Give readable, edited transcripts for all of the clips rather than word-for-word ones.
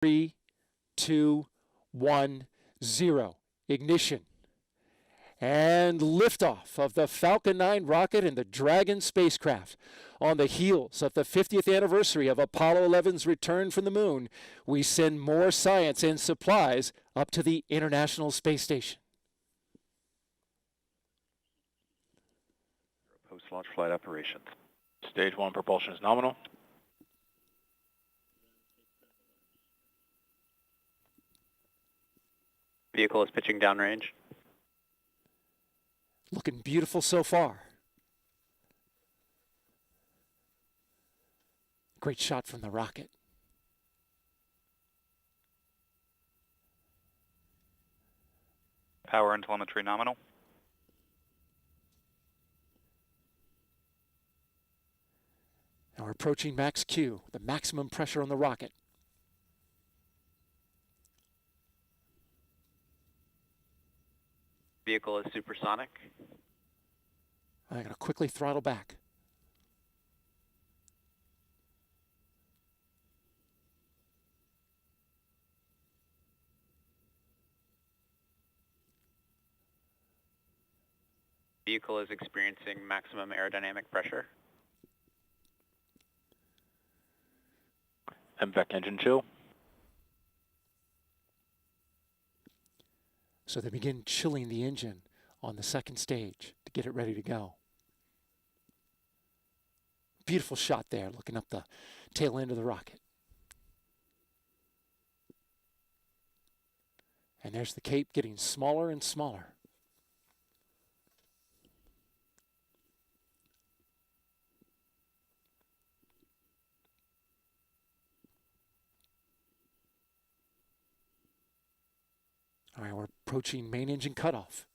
3, 2, 1, 0. Ignition. And liftoff of the Falcon 9 rocket and the Dragon spacecraft. On the heels of the 50th anniversary of Apollo 11's return from the moon, we send more science and supplies up to the International Space Station. Post-launch flight operations. Stage 1 propulsion is nominal. Vehicle is pitching downrange. Looking beautiful so far. Great shot from the rocket. Power and telemetry nominal. Now we're approaching max Q, the maximum pressure on the rocket. Vehicle is supersonic. I'm going to quickly throttle back. Vehicle is experiencing maximum aerodynamic pressure. MVAC engine chill. So they begin chilling the engine on the second stage to get it ready to go. Beautiful shot there, looking up the tail end of the rocket. And there's the Cape getting smaller and smaller. All right, we're approaching main engine cutoff.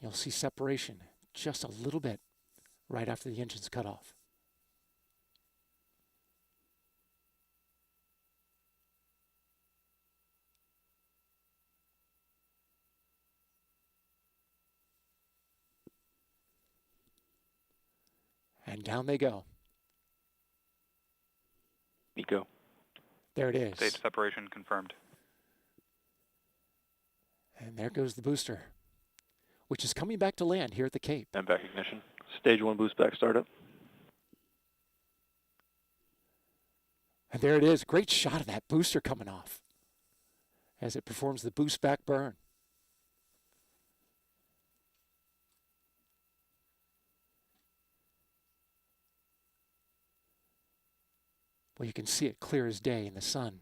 You'll see separation just a little bit right after the engine's cut off. And down they go. Nico. There it is. Stage separation confirmed. And there goes the booster, which is coming back to land here at the Cape. MVAC ignition. Stage 1 boost back startup. And there it is. Great shot of that booster coming off as it performs the boost back burn. Well, you can see it clear as day in the sun.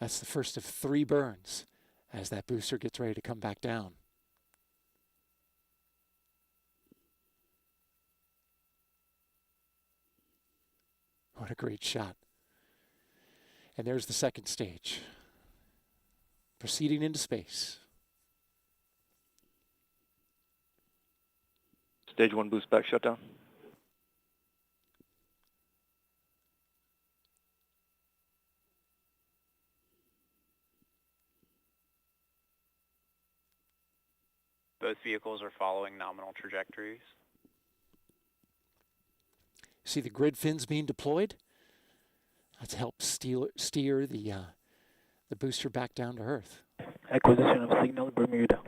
That's the first of 3 burns as that booster gets ready to come back down. What a great shot. And there's the second stage, proceeding into space. Stage 1 boost back shutdown. Both vehicles are following nominal trajectories. See the grid fins being deployed? That's helped steer the booster back down to Earth. Acquisition of signal Bermuda.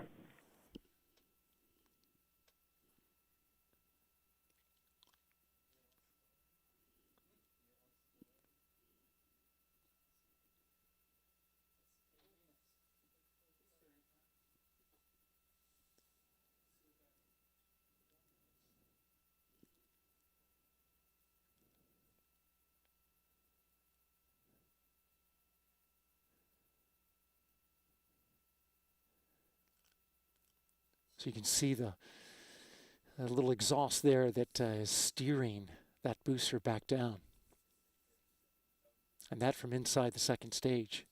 So you can see the little exhaust there that is steering that booster back down. And that from inside the second stage.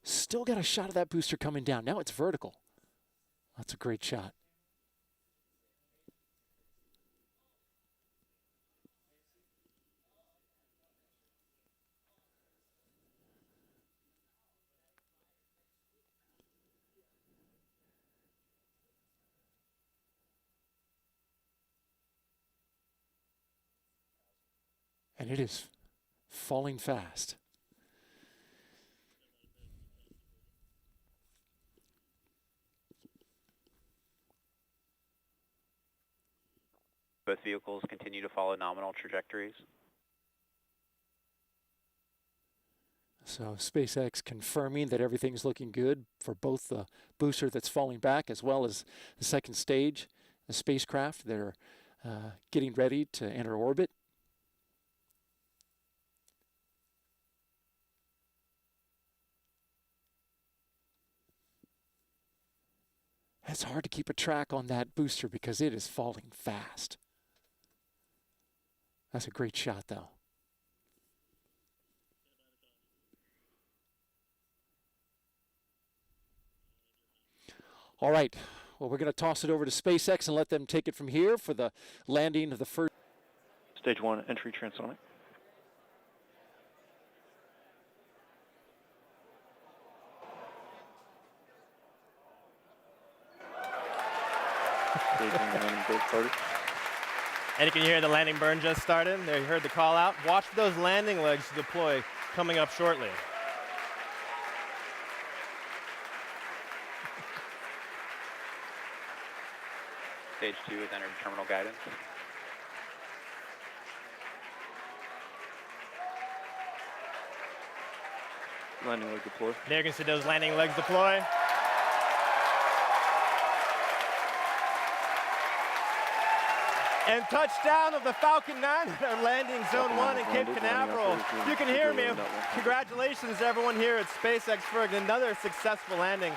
Still got a shot of that booster coming down. Now it's vertical. That's a great shot. And it is falling fast. Both vehicles continue to follow nominal trajectories. So SpaceX confirming that everything's looking good for both the booster that's falling back as well as the second stage, the spacecraft that are getting ready to enter orbit. It's hard to keep a track on that booster because it is falling fast. That's a great shot, though. All right. Well, we're going to toss it over to SpaceX and let them take it from here for the landing of the first. Stage 1, entry transonic. Stage 1 landing burn started. And you can hear the landing burn just started. There, you heard the call out. Watch for those landing legs deploy coming up shortly. Stage 2 has entered terminal guidance. Landing leg deploy. There you can see those landing legs deploy. And touchdown of the Falcon 9 at our landing zone 1 in Cape Canaveral. You can hear me. Congratulations everyone here at SpaceX for another successful landing.